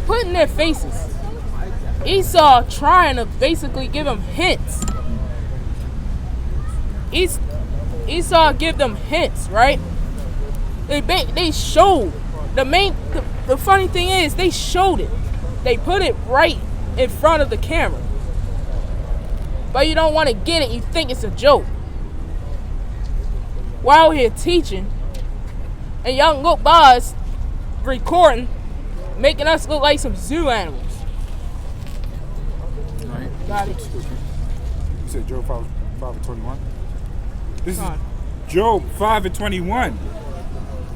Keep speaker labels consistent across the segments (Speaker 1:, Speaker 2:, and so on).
Speaker 1: put in their faces. Esau trying to basically give them hints. Esau give them hints, right? They showed. The funny thing is, they showed it. They put it right in front of the camera. But you don't want to get it. You think it's a joke. We're out here teaching, and y'all look by us recording, making us look like some zoo animals.
Speaker 2: Right.
Speaker 1: Got it.
Speaker 2: You said Job 5:21. This is Job 5:21.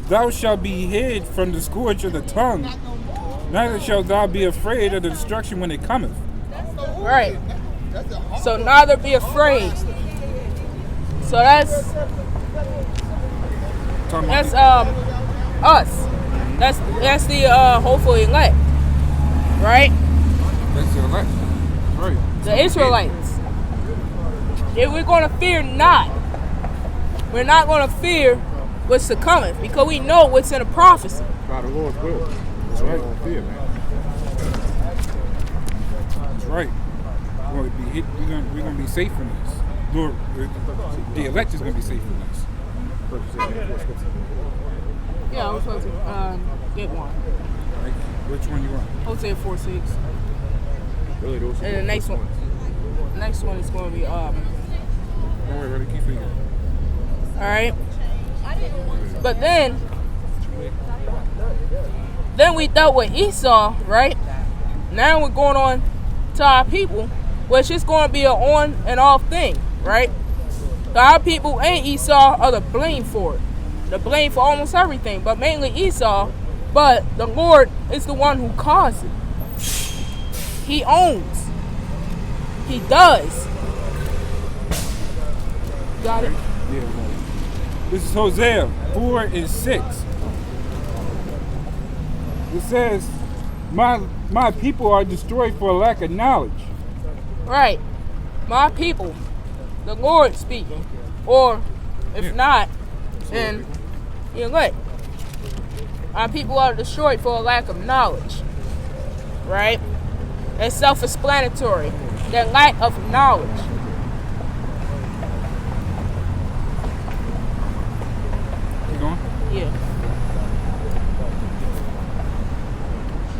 Speaker 2: Thou shalt be hid from the scourge of the tongue, neither shalt thou be afraid of the destruction when it cometh.
Speaker 1: Right. So neither be afraid. So that's us. That's the hopeful elect. Right?
Speaker 2: That's the elect. Right.
Speaker 1: The Israelites. If we're gonna fear not. We're not gonna fear what's to come, because we know what's in the prophecy.
Speaker 3: By the Lord's will. That's right. Don't fear, man.
Speaker 2: That's right. We're gonna be safe from this. Lord, the elect is gonna be safe from this.
Speaker 1: Yeah, I was supposed to get one.
Speaker 2: Right. Which one you want?
Speaker 1: Hosea 4:6.
Speaker 3: Really, those
Speaker 1: And the next one is going to be
Speaker 2: Don't worry, brother. Keep reading.
Speaker 1: all right. But then we dealt with Esau, right? Now we're going on to our people, which is going to be an on and off thing, right? So our people and Esau are the blame for it. The blame for almost everything, but mainly Esau. But the Lord is the one who caused it. He owns. He does. Got it?
Speaker 2: Yeah. This is Hosea 4:6. It says, my people are destroyed for lack of knowledge.
Speaker 1: Right. My people. The Lord speaking. Or, if not, then you're right. Our people are destroyed for a lack of knowledge. Right? That's self-explanatory. That lack of knowledge.
Speaker 2: Keep going.
Speaker 1: Yeah.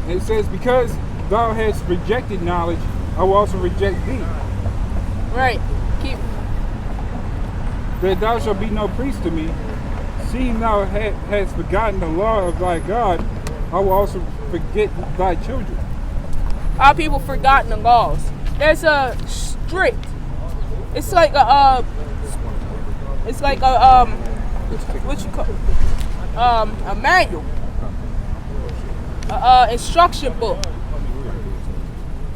Speaker 2: And it says, because thou hast rejected knowledge, I will also reject thee.
Speaker 1: Right. Keep.
Speaker 2: That thou shalt be no priest to me. Seeing thou hast forgotten the law of thy God, I will also forget thy children.
Speaker 1: Our people forgotten the laws. There's a strict. It's like a what you call a manual, instruction book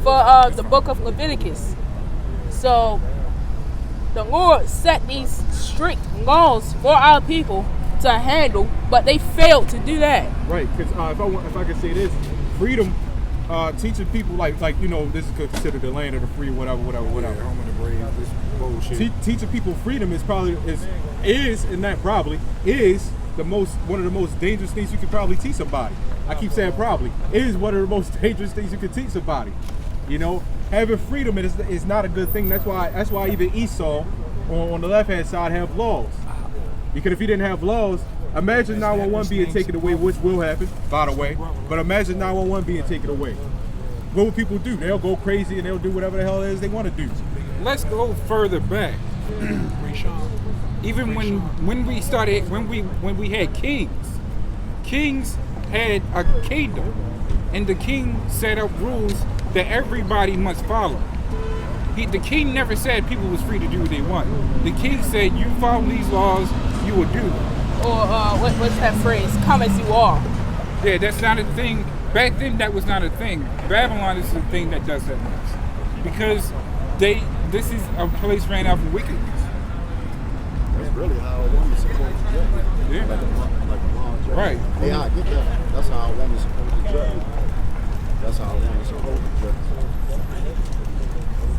Speaker 1: for the book of Leviticus. So the Lord set these strict laws for our people to handle, but they failed to do that.
Speaker 3: Right, because if I could say this, freedom, teaching people like this is considered the land of the free, whatever.
Speaker 2: Yeah, home of the brave, this bullshit.
Speaker 3: Teaching people freedom is probably one of the most dangerous things you could probably teach somebody. I keep saying probably. It is one of the most dangerous things you could teach somebody. You know, having freedom is not a good thing. That's why even Esau on the left hand side have laws. Because if he didn't have laws, imagine 911 being taken away, which will happen, by the way. But imagine 911 being taken away. What will people do? They'll go crazy and they'll do whatever the hell it is they want to do.
Speaker 2: Let's go further back. Even when we had kings had a kingdom, and the king set up rules that everybody must follow. The king never said people was free to do what they want. The king said, you follow these laws, you will do them.
Speaker 1: Or what's that phrase? Come as you are.
Speaker 2: Yeah, that's not a thing. Back then, that was not a thing. Babylon is the thing that does that next. Because this is a place ran out for wickedness.
Speaker 4: That's really how a woman's supposed to dress.
Speaker 2: Yeah.
Speaker 4: Like a mom dress.
Speaker 2: Right.
Speaker 4: Hey, I get that. That's how a woman's supposed to dress. That's how a woman's supposed to dress.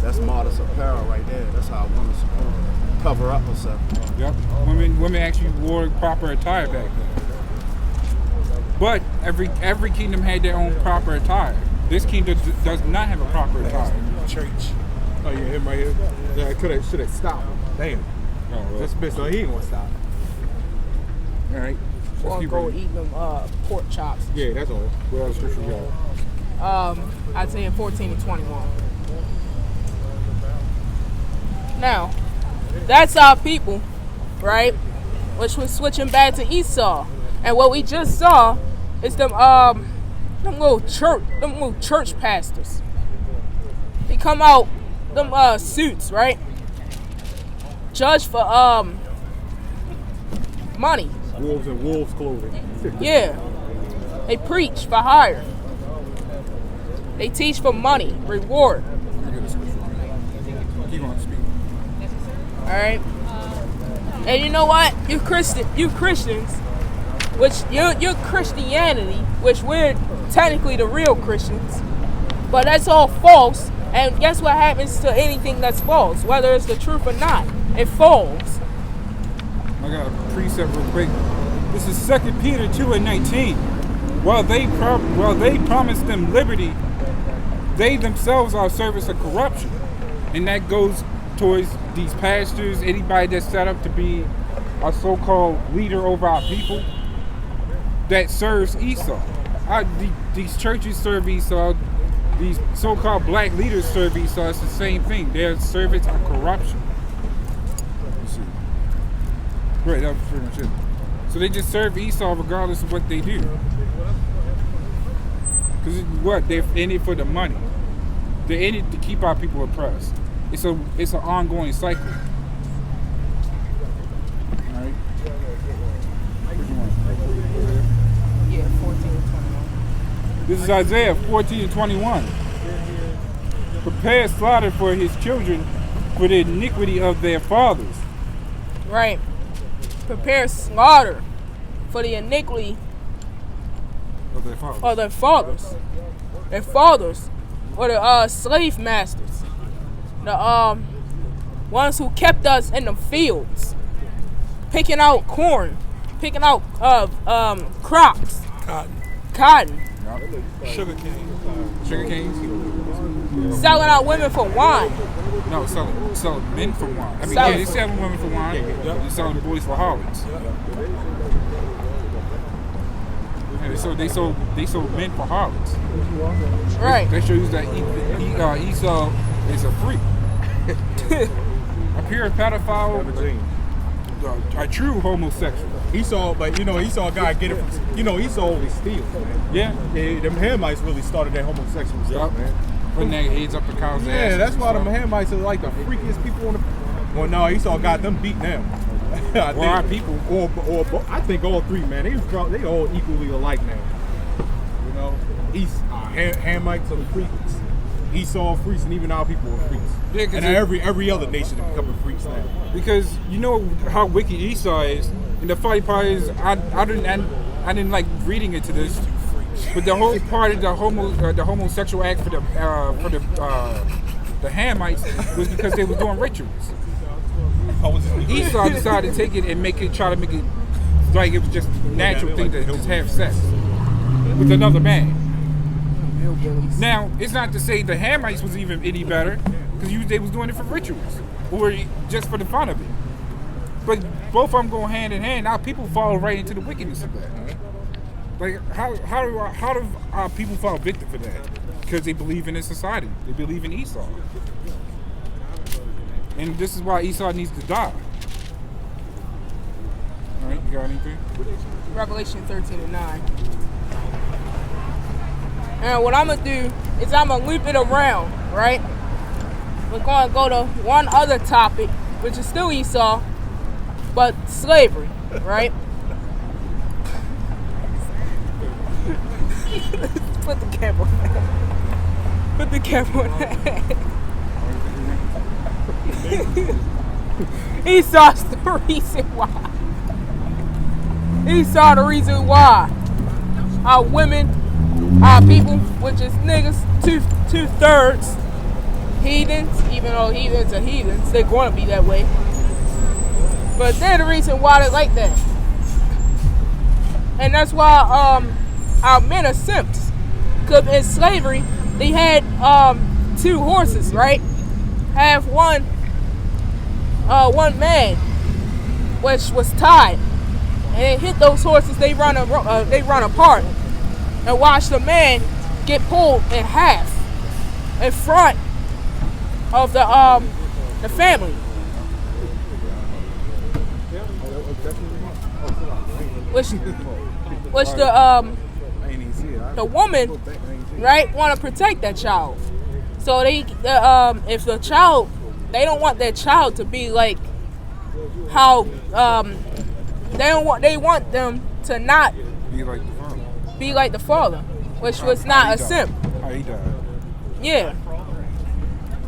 Speaker 4: That's modest apparel right there. That's how a woman's supposed to cover up herself.
Speaker 2: Yep. Women actually wore proper attire back then. But every kingdom had their own proper attire. This kingdom does not have a proper attire.
Speaker 3: Church. Oh yeah, him right here. Yeah, I should have stopped. Damn.
Speaker 2: Oh, well.
Speaker 3: This bitch, so he ain't gonna stop.
Speaker 2: All right.
Speaker 1: Or go eat them pork chops.
Speaker 3: Yeah, that's all.
Speaker 2: What else scripture you got?
Speaker 1: Isaiah 14 and 21. Now, that's our people, right? Which was switching back to Esau. And what we just saw is them little church pastors. They come out, them suits, right? Judge for money.
Speaker 3: Wolves in wolves clothing.
Speaker 1: Yeah. They preach for hire. They teach for money, reward.
Speaker 2: Keep on speaking.
Speaker 1: Alright? And you know what? You Christians, which your Christianity, which we're technically the real Christians, but that's all false. And guess what happens to anything that's false? Whether it's the truth or not, it falls.
Speaker 2: I got a precept real quick. This is 2 Peter 2 and 19. While they promise them liberty, they themselves are servants of corruption. And that goes towards these pastors, anybody that's set up to be a so-called leader over our people that serves Esau. These churches serve Esau. These so-called black leaders serve Esau. It's the same thing. They're servants of corruption. Let's see. Right, that was pretty much it. So they just serve Esau regardless of what they do. Because what? They're in it for the money. They're in it to keep our people oppressed. It's an ongoing cycle. All right.
Speaker 1: Yeah, 14 and 21.
Speaker 2: This is Isaiah 14 and 21. Prepare slaughter for his children for the iniquity of their fathers.
Speaker 1: Right. Prepare slaughter for the iniquity
Speaker 2: Of their fathers.
Speaker 1: of their fathers. Their fathers were the slave masters. The ones who kept us in the fields, picking out corn, picking out crops, cotton,
Speaker 2: Sugar canes.
Speaker 1: selling out women for wine.
Speaker 2: No, selling men for wine. I mean,
Speaker 1: Selling-
Speaker 2: yeah, they selling women for wine. They're selling the boys for harlots. And they sold men for harlots.
Speaker 1: Right.
Speaker 2: That shows that Esau is a freak, a pure pedophile, a true homosexual.
Speaker 3: Esau, but Esau got to get it from, Esau only steals, man.
Speaker 2: Yeah.
Speaker 3: Them Hamites really started that homosexual stuff, man.
Speaker 2: Putting their heads up the cow's ass.
Speaker 3: Yeah, that's why them Hamites are like the freakiest people on the. Well, no, Esau got them beat now.
Speaker 2: Or our people.
Speaker 3: Or I think all three, man. They all equally alike now. Hamites are the freaks. Esau freaks, and even our people are freaks.
Speaker 2: Yeah,
Speaker 3: and every other nation is becoming freaks now.
Speaker 2: Because you know how wicked Esau is, and the funny part is I didn't like reading into this, but the whole part of the homosexual act for the Hamites was because they was doing rituals. Esau decided to take it and try to make it like it was just a natural thing to just have sex with another man. Now, it's not to say the Hamites was even any better, because they was doing it for rituals, or just for the fun of it. But both of them go hand in hand. Our people fall right into the wickedness of that. Like, how do our people fall victim for that? Because they believe in this society. They believe in Esau. And this is why Esau needs to die. All right, you got anything?
Speaker 1: Revelation 13 and 9. And what I'm going to do is I'm going to loop it around, right? We're going to go to one other topic, which is still Esau, but slavery, right? Put the camera on that. Put the camera on that. Esau's the reason why. Esau the reason why. Our women, our people, which is niggas, two-thirds heathens, even though heathens are heathens, they're going to be that way. But they're the reason why they're like that. And that's why our men are simps. Because in slavery, they had 2 horses, right? Have one man, which was tied, and they hit those horses. They run apart, and watch the man get pulled in half in front of the family. Which the woman, right, want to protect that child. So if the child, they don't want that child to be like how they want them to not be like the father, which was not a simp.
Speaker 2: How he died.
Speaker 1: Yeah.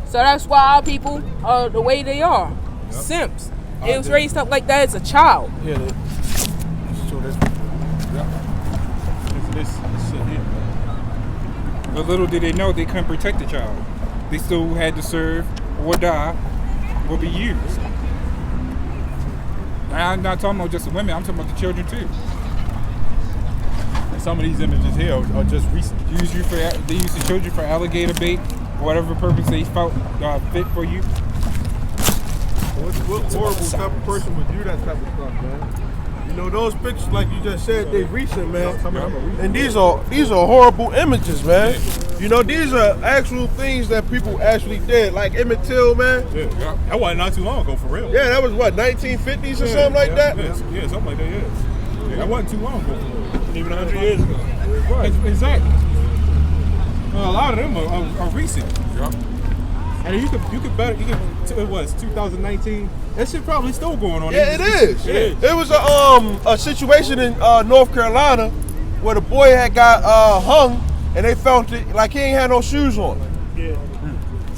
Speaker 1: So that's why our people are the way they are. Simps. It was raised up like that as a child.
Speaker 3: Yeah. So that's this shit here.
Speaker 2: But little did they know they couldn't protect the child. They still had to serve or die or be used. And I'm not talking about just the women, I'm talking about the children too.
Speaker 3: And some of these images here are just recent.
Speaker 2: They use the children for alligator bait, for whatever purpose they felt fit for you.
Speaker 5: What horrible type of person would do that type of stuff, man? You know, those pictures, like you just said, they recent, man. And these are horrible images, man. You know, these are actual things that people actually did. Like Emmett Till, man.
Speaker 3: Yeah. That wasn't not too long ago, for real.
Speaker 5: Yeah, that was what, 1950s or something like that?
Speaker 3: Yeah, something like that, yeah. That wasn't too long ago, for real.
Speaker 5: Even 100 years ago.
Speaker 3: Right. Exactly. Well, a lot of them are recent.
Speaker 2: Yeah.
Speaker 3: And you could better, it was 2019. That shit probably still going on.
Speaker 5: Yeah, it is.
Speaker 3: Yeah.
Speaker 5: There was a situation in North Carolina where the boy had got hung, and they found it like he ain't had no shoes on.
Speaker 3: Yeah.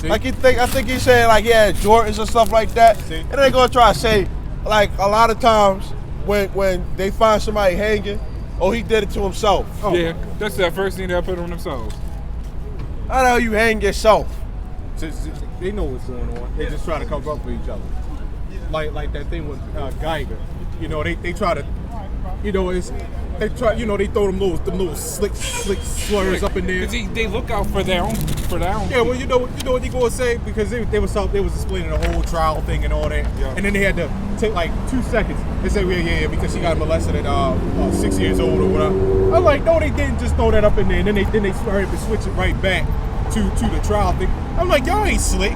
Speaker 5: Like I think he said like he had Jordans or stuff like that.
Speaker 3: See?
Speaker 5: And they gonna try to say like a lot of times when they find somebody hanging, oh, he did it to himself.
Speaker 3: Oh.
Speaker 2: Yeah, that's the first thing they'll put on themselves.
Speaker 5: How the hell you hang yourself?
Speaker 3: They know what's going on. They just try to cover up for each other. Like that thing with Geiger. You know, they try to, you know, they throw them little slick slurs up in there.
Speaker 2: Because they look out for their own.
Speaker 3: Yeah, well, you know what you gonna say, because they was explaining the whole trial thing and all that, and then they had to take like 2 seconds. They say, yeah, because she got molested at 6 years old or whatever. I'm like, no, they didn't just throw that up in there, and then they started to switch it right back to the trial thing. I'm like, y'all ain't slick.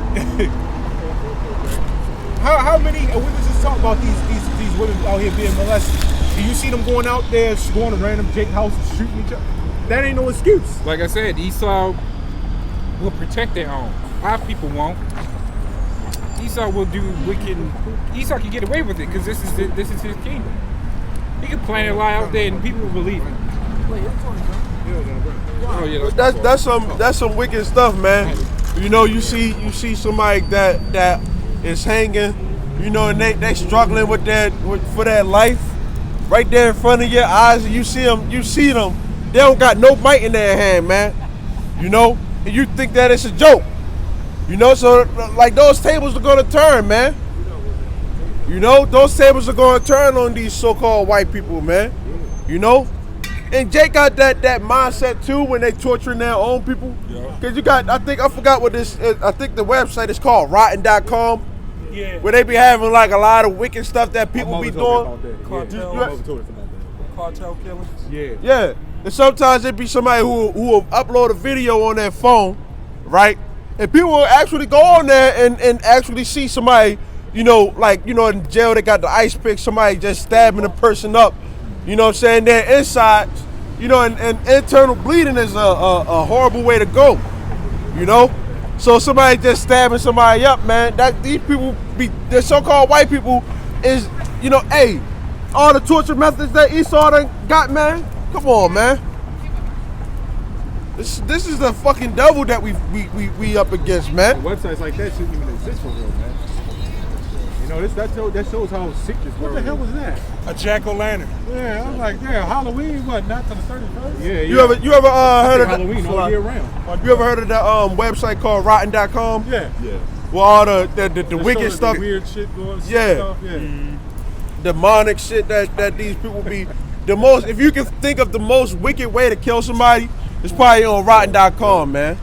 Speaker 3: How many witnesses talk about these women out here being molested? Do you see them going out there, going to random Jake houses, shooting each other? That ain't no excuse.
Speaker 2: Like I said, Esau will protect their own. Our people won't. Esau will do wicked. Esau can get away with it because this is his kingdom. He can plant a lie out there and people will believe it. Oh yeah,
Speaker 5: That's some wicked stuff, man. You know, you see somebody that is hanging, you know, and they struggling for that life right there in front of your eyes, and you see them. They don't got no might in their hand, man. You know, and you think that it's a joke. You know, so like those tables are gonna turn, man. You know, those tables are gonna turn on these so-called white people, man. You know? And Jake got that mindset too when they torturing their own people. Cause you got, I forgot what this is. I think the website is called rotten.com.
Speaker 3: Yeah.
Speaker 5: Where they be having like a lot of wicked stuff that people be doing.
Speaker 3: Cartel killings. Yeah.
Speaker 5: Yeah. And sometimes it be somebody who will upload a video on their phone, right? And people will actually go on there and actually see somebody, you know, like, you know, in jail they got the ice pick, somebody just stabbing a person up. You know what I'm saying? Their insides, you know, and internal bleeding is a horrible way to go, you know? So somebody just stabbing somebody up, man, that these people the so-called white people is, you know, hey, all the torture methods that Esau done got, man, come on, man. This is the fucking devil that we up against, man.
Speaker 3: Websites like that shouldn't even exist for real, man. You know, that shows how sick this world is. What the hell was that?
Speaker 5: A jack-o'-lantern.
Speaker 3: Yeah, I was like, yeah, Halloween, what, not to the 31st? Yeah.
Speaker 5: You ever heard of
Speaker 3: Halloween all year round.
Speaker 5: You ever heard of that website called rotten.com?
Speaker 3: Yeah.
Speaker 5: Well, all the wicked stuff.
Speaker 3: Weird shit going on.
Speaker 5: Yeah.
Speaker 3: Yeah.
Speaker 5: Demonic shit that these people be if you can think of the most wicked way to kill somebody, it's probably on rotten.com, man.